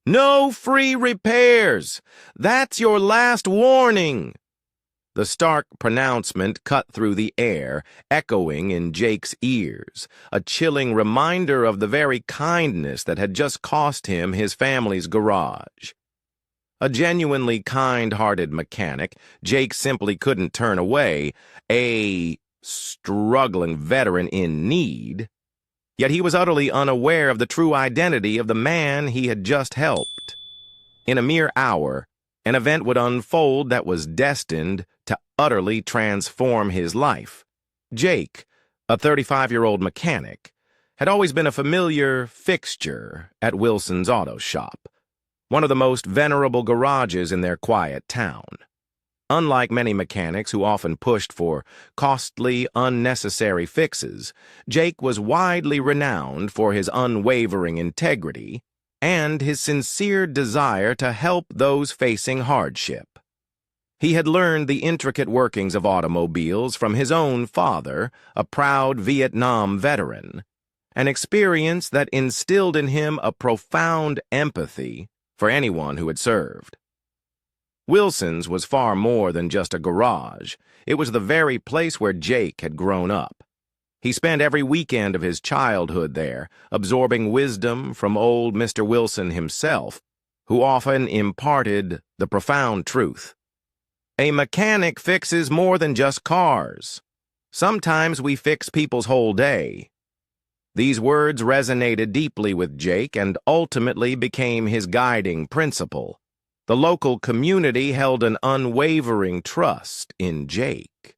No free repairs! That's your last warning! The stark pronouncement cut through the air, echoing in Jake's ears, a chilling reminder of the very kindness that had just cost him his family's garage. A genuinely kind-hearted mechanic, Jake simply couldn't turn away, a struggling veteran in need. Yet he was utterly unaware of the true identity of the man he had just helped. In a mere hour, an event would unfold that was destined to utterly transform his life. Jake, a 35-year-old mechanic, had always been a familiar fixture at Wilson's auto shop, one of the most venerable garages in their quiet town. Unlike many mechanics who often pushed for costly, unnecessary fixes, Jake was widely renowned for his unwavering integrity and his sincere desire to help those facing hardship. He had learned the intricate workings of automobiles from his own father, a proud Vietnam veteran, an experience that instilled in him a profound empathy for anyone who had served. Wilson's was far more than just a garage. It was the very place where Jake had grown up. He spent every weekend of his childhood there, absorbing wisdom from old Mr. Wilson himself, who often imparted the profound truth. A mechanic fixes more than just cars. Sometimes we fix people's whole day. These words resonated deeply with Jake and ultimately became his guiding principle. The local community held an unwavering trust in Jake.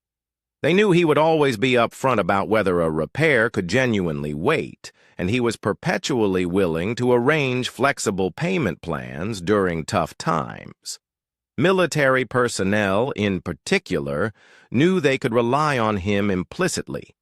They knew he would always be upfront about whether a repair could genuinely wait, and he was perpetually willing to arrange flexible payment plans during tough times. Military personnel, in particular, knew they could rely on him implicitly.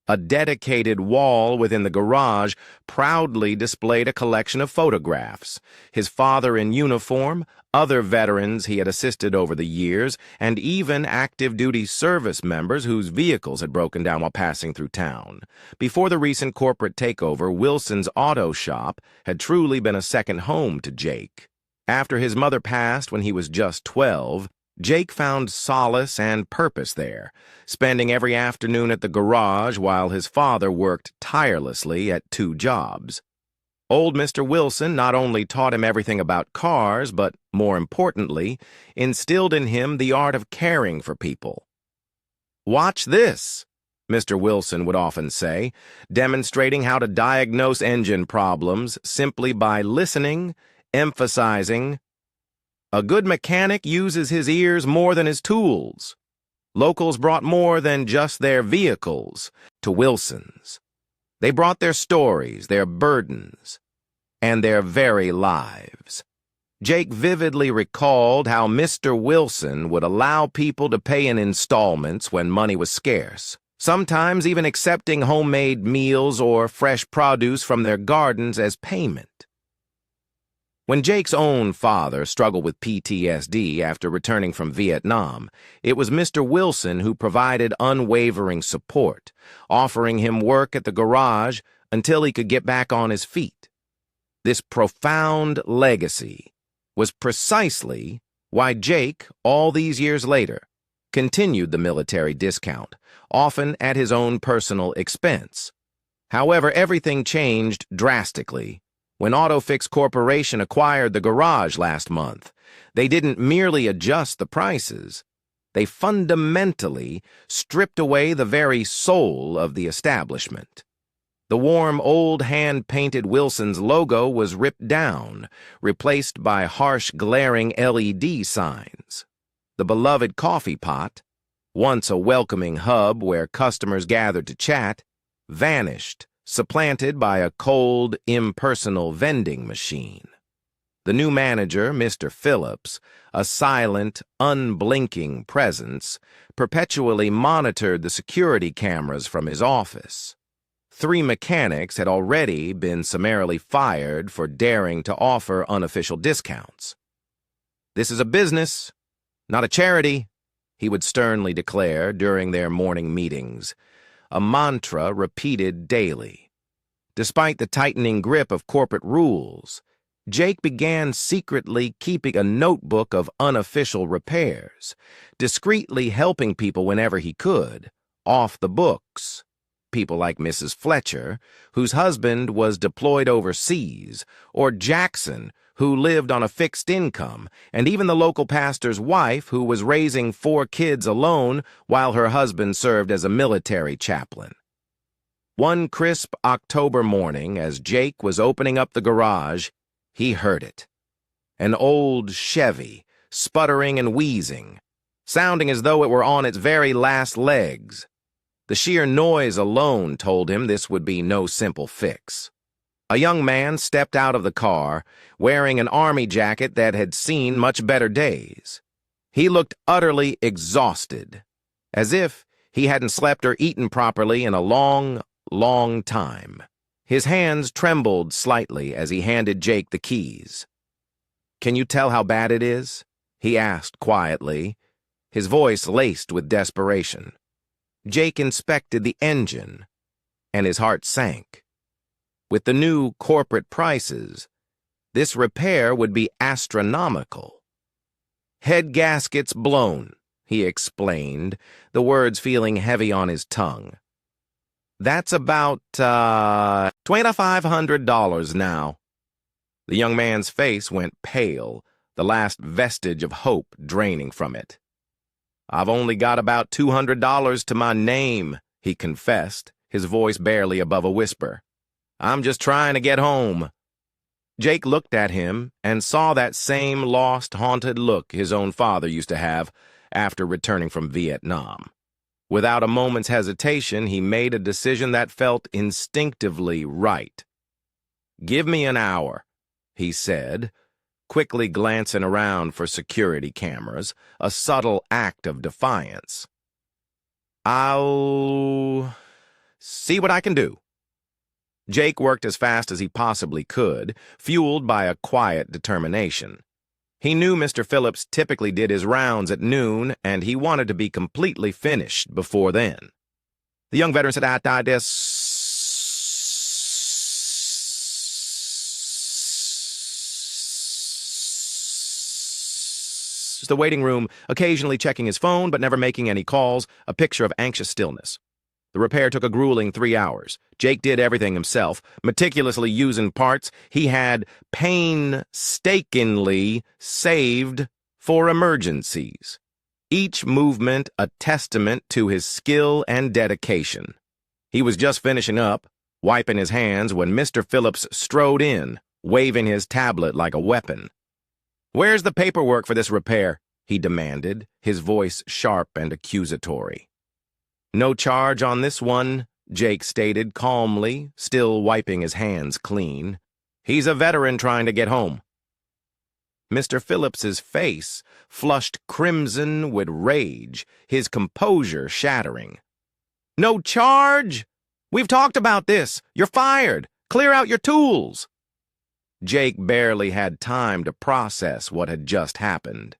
A dedicated wall within the garage proudly displayed a collection of photographs, his father in uniform, other veterans he had assisted over the years, and even active-duty service members whose vehicles had broken down while passing through town. Before the recent corporate takeover, Wilson's auto shop had truly been a second home to Jake. After his mother passed when he was just 12, Jake found solace and purpose there, spending every afternoon at the garage while his father worked tirelessly at 2 jobs. Old Mr. Wilson not only taught him everything about cars, but, more importantly, instilled in him the art of caring for people. "Watch this," Mr. Wilson would often say, demonstrating how to diagnose engine problems simply by listening, emphasizing, "A good mechanic uses his ears more than his tools." Locals brought more than just their vehicles to Wilson's. They brought their stories, their burdens, and their very lives. Jake vividly recalled how Mr. Wilson would allow people to pay in installments when money was scarce, sometimes even accepting homemade meals or fresh produce from their gardens as payment. When Jake's own father struggled with PTSD after returning from Vietnam, it was Mr. Wilson who provided unwavering support, offering him work at the garage until he could get back on his feet. This profound legacy was precisely why Jake, all these years later, continued the military discount, often at his own personal expense. However, everything changed drastically when AutoFix Corporation acquired the garage last month. They didn't merely adjust the prices. They fundamentally stripped away the very soul of the establishment. The warm, old hand-painted Wilson's logo was ripped down, replaced by harsh, glaring LED signs. The beloved coffee pot, once a welcoming hub where customers gathered to chat, vanished, supplanted by a cold, impersonal vending machine. The new manager, Mr. Phillips, a silent, unblinking presence, perpetually monitored the security cameras from his office. 3 mechanics had already been summarily fired for daring to offer unofficial discounts. "This is a business, not a charity," he would sternly declare during their morning meetings, a mantra repeated daily. Despite the tightening grip of corporate rules, Jake began secretly keeping a notebook of unofficial repairs, discreetly helping people whenever he could, off the books. People like Mrs. Fletcher, whose husband was deployed overseas, or Jackson, who lived on a fixed income, and even the local pastor's wife, who was raising 4 kids alone while her husband served as a military chaplain. One crisp October morning, as Jake was opening up the garage, he heard it. An old Chevy, sputtering and wheezing, sounding as though it were on its very last legs. The sheer noise alone told him this would be no simple fix. A young man stepped out of the car, wearing an army jacket that had seen much better days. He looked utterly exhausted, as if he hadn't slept or eaten properly in a long, long time. His hands trembled slightly as he handed Jake the keys. "Can you tell how bad it is?" he asked quietly, his voice laced with desperation. Jake inspected the engine, and his heart sank. With the new corporate prices, this repair would be astronomical. "Head gaskets blown," he explained, the words feeling heavy on his tongue. "That's about, $2,500 now." The young man's face went pale, the last vestige of hope draining from it. "I've only got about $200 to my name," he confessed, his voice barely above a whisper. "I'm just trying to get home." Jake looked at him and saw that same lost, haunted look his own father used to have after returning from Vietnam. Without a moment's hesitation, he made a decision that felt instinctively right. "Give me an hour," he said, quickly glancing around for security cameras, a subtle act of defiance. "I'll see what I can do." Jake worked as fast as he possibly could, fueled by a quiet determination. He knew Mr. Phillips typically did his rounds at noon, and he wanted to be completely finished before then. The young veteran said, the waiting room, occasionally checking his phone but never making any calls, a picture of anxious stillness. The repair took a grueling 3 hours. Jake did everything himself, meticulously using parts he had painstakingly saved for emergencies. Each movement a testament to his skill and dedication. He was just finishing up, wiping his hands, when Mr. Phillips strode in, waving his tablet like a weapon. "Where's the paperwork for this repair?" he demanded, his voice sharp and accusatory. "No charge on this one," Jake stated calmly, still wiping his hands clean. "He's a veteran trying to get home." Mr. Phillips's face flushed crimson with rage, his composure shattering. "No charge? We've talked about this. You're fired. Clear out your tools." Jake barely had time to process what had just happened.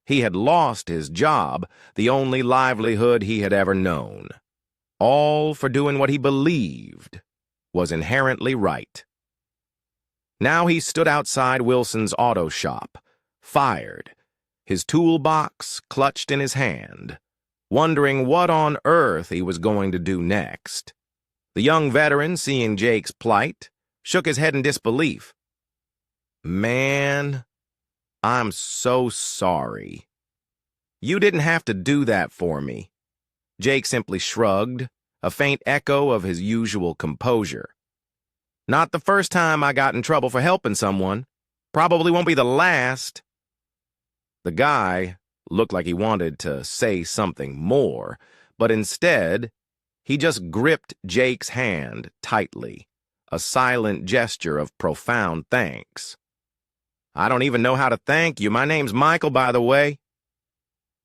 He had lost his job, the only livelihood he had ever known. All for doing what he believed was inherently right. Now he stood outside Wilson's auto shop, fired, his toolbox clutched in his hand, wondering what on earth he was going to do next. The young veteran, seeing Jake's plight, shook his head in disbelief. "Man, I'm so sorry. You didn't have to do that for me." Jake simply shrugged, a faint echo of his usual composure. "Not the first time I got in trouble for helping someone. Probably won't be the last." The guy looked like he wanted to say something more, but instead, he just gripped Jake's hand tightly, a silent gesture of profound thanks. "I don't even know how to thank you. My name's Michael, by the way."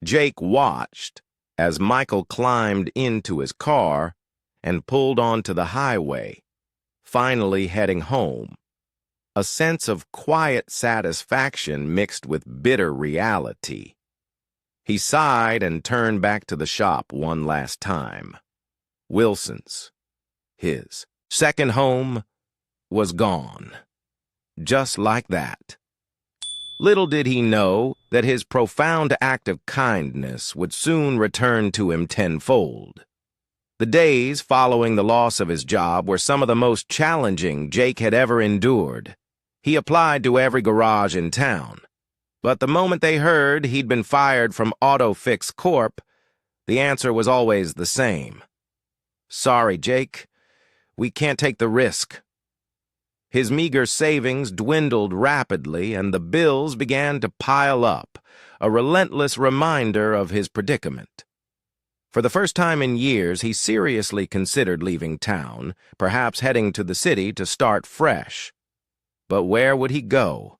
Jake watched as Michael climbed into his car and pulled onto the highway, finally heading home. A sense of quiet satisfaction mixed with bitter reality. He sighed and turned back to the shop one last time. Wilson's, his second home, was gone. just like that. Little did he know that his profound act of kindness would soon return to him tenfold. The days following the loss of his job were some of the most challenging Jake had ever endured. He applied to every garage in town. But the moment they heard he'd been fired from Auto Fix Corp., the answer was always the same. "Sorry, Jake. We can't take the risk." His meager savings dwindled rapidly, and the bills began to pile up, a relentless reminder of his predicament. For the first time in years, he seriously considered leaving town, perhaps heading to the city to start fresh. But where would he go?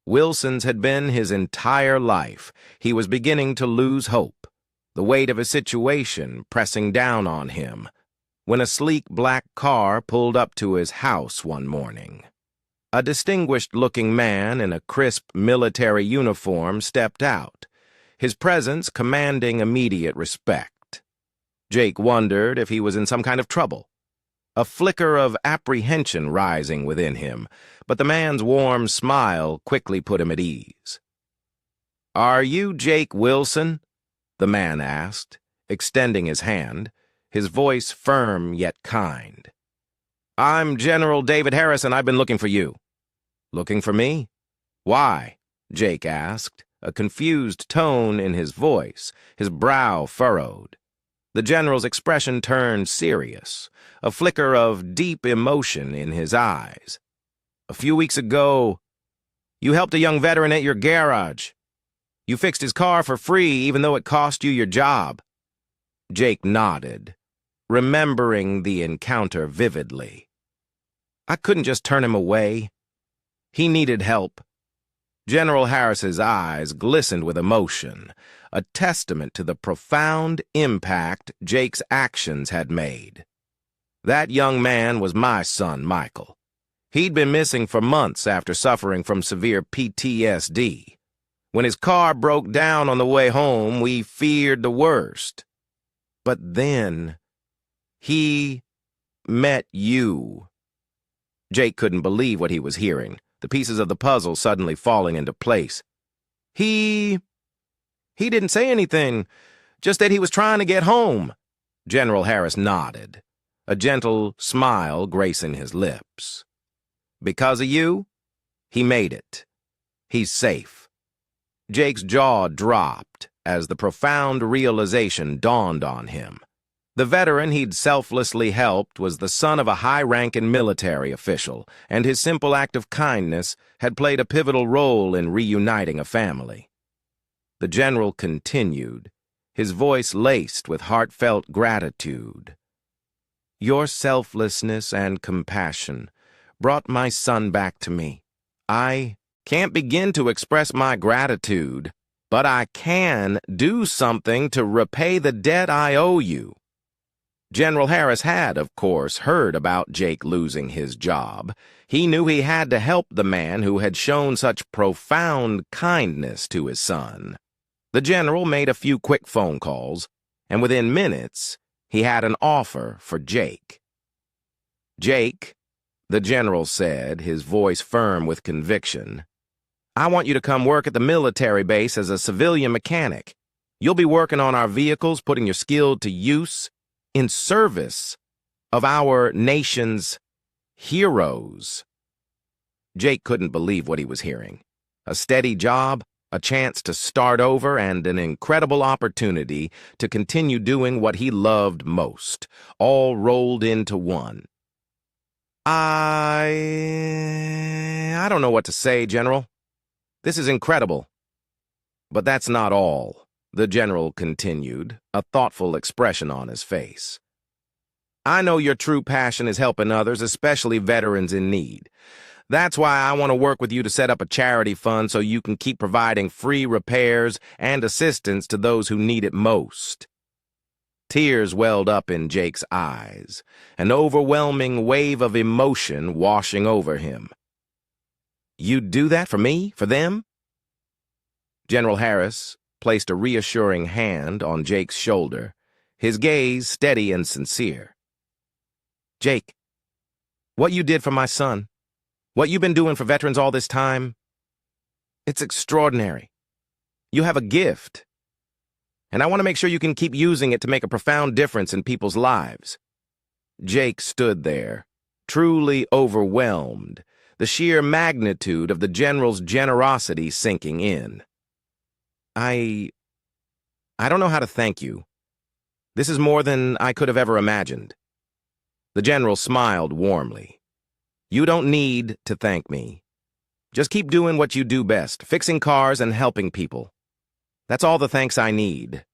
Wilson's had been his entire life. He was beginning to lose hope, the weight of his situation pressing down on him, when a sleek black car pulled up to his house one morning. A distinguished-looking man in a crisp military uniform stepped out, his presence commanding immediate respect. Jake wondered if he was in some kind of trouble, a flicker of apprehension rising within him, but the man's warm smile quickly put him at ease. "Are you Jake Wilson?" the man asked, extending his hand, his voice firm yet kind. "I'm General David Harrison. I've been looking for you." "Looking for me? Why?" Jake asked, a confused tone in his voice, his brow furrowed. The general's expression turned serious, a flicker of deep emotion in his eyes. "A few weeks ago, you helped a young veteran at your garage. You fixed his car for free even though it cost you your job." Jake nodded, remembering the encounter vividly. "I couldn't just turn him away. He needed help." General Harris's eyes glistened with emotion, a testament to the profound impact Jake's actions had made. "That young man was my son, Michael. He'd been missing for months after suffering from severe PTSD. When his car broke down on the way home, we feared the worst. But then he met you." Jake couldn't believe what he was hearing, the pieces of the puzzle suddenly falling into place. He didn't say anything, just that he was trying to get home." General Harris nodded, a gentle smile gracing his lips. "Because of you, he made it. He's safe." Jake's jaw dropped as the profound realization dawned on him. The veteran he'd selflessly helped was the son of a high-ranking military official, and his simple act of kindness had played a pivotal role in reuniting a family. The general continued, his voice laced with heartfelt gratitude. "Your selflessness and compassion brought my son back to me. I can't begin to express my gratitude, but I can do something to repay the debt I owe you." General Harris had, of course, heard about Jake losing his job. He knew he had to help the man who had shown such profound kindness to his son. The general made a few quick phone calls, and within minutes, he had an offer for Jake. "Jake," the general said, his voice firm with conviction, "I want you to come work at the military base as a civilian mechanic. You'll be working on our vehicles, putting your skill to use in service of our nation's heroes." Jake couldn't believe what he was hearing. A steady job, a chance to start over, and an incredible opportunity to continue doing what he loved most, all rolled into one. I don't know what to say, General. This is incredible. But that's not all," the general continued, a thoughtful expression on his face. "I know your true passion is helping others, especially veterans in need. That's why I want to work with you to set up a charity fund so you can keep providing free repairs and assistance to those who need it most." Tears welled up in Jake's eyes, an overwhelming wave of emotion washing over him. "You'd do that for me, for them?" General Harris placed a reassuring hand on Jake's shoulder, his gaze steady and sincere. "Jake, what you did for my son, What you've been doing for veterans all this time, it's extraordinary. You have a gift, and I want to make sure you can keep using it to make a profound difference in people's lives." Jake stood there, truly overwhelmed, the sheer magnitude of the general's generosity sinking in. I don't know how to thank you. This is more than I could have ever imagined." The general smiled warmly. "You don't need to thank me. Just keep doing what you do best, fixing cars and helping people. That's all the thanks I need."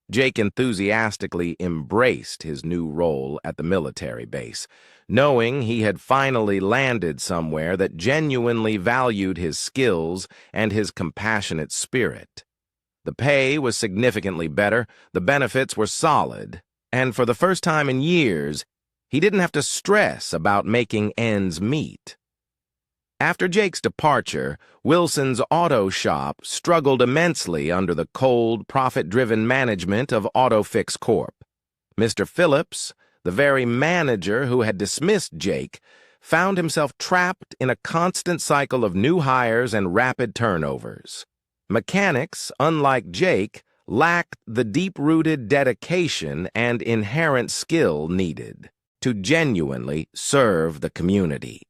Jake enthusiastically embraced his new role at the military base, knowing he had finally landed somewhere that genuinely valued his skills and his compassionate spirit. The pay was significantly better, the benefits were solid, and for the first time in years, he didn't have to stress about making ends meet. After Jake's departure, Wilson's auto shop struggled immensely under the cold, profit-driven management of AutoFix Corp. Mr. Phillips, the very manager who had dismissed Jake, found himself trapped in a constant cycle of new hires and rapid turnovers. Mechanics, unlike Jake, lacked the deep-rooted dedication and inherent skill needed to genuinely serve the community.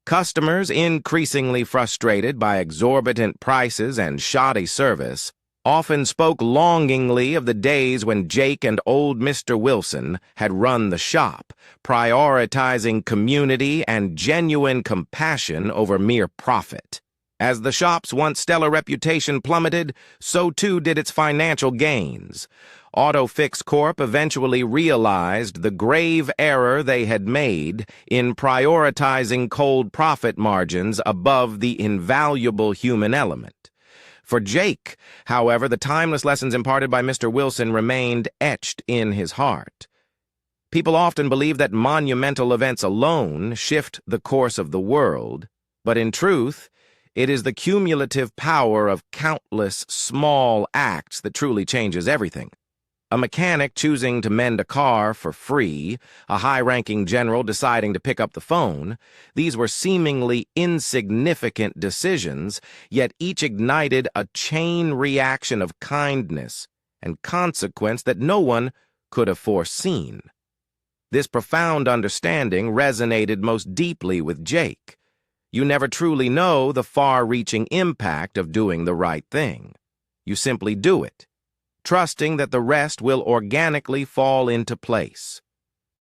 Customers, increasingly frustrated by exorbitant prices and shoddy service, often spoke longingly of the days when Jake and old Mr. Wilson had run the shop, prioritizing community and genuine compassion over mere profit. As the shop's once stellar reputation plummeted, so too did its financial gains. AutoFix Corp eventually realized the grave error they had made in prioritizing cold profit margins above the invaluable human element. For Jake, however, the timeless lessons imparted by Mr. Wilson remained etched in his heart. People often believe that monumental events alone shift the course of the world, but in truth, it is the cumulative power of countless small acts that truly changes everything. A mechanic choosing to mend a car for free, a high-ranking general deciding to pick up the phone, these were seemingly insignificant decisions, yet each ignited a chain reaction of kindness and consequence that no one could have foreseen. This profound understanding resonated most deeply with Jake. You never truly know the far-reaching impact of doing the right thing. You simply do it, trusting that the rest will organically fall into place.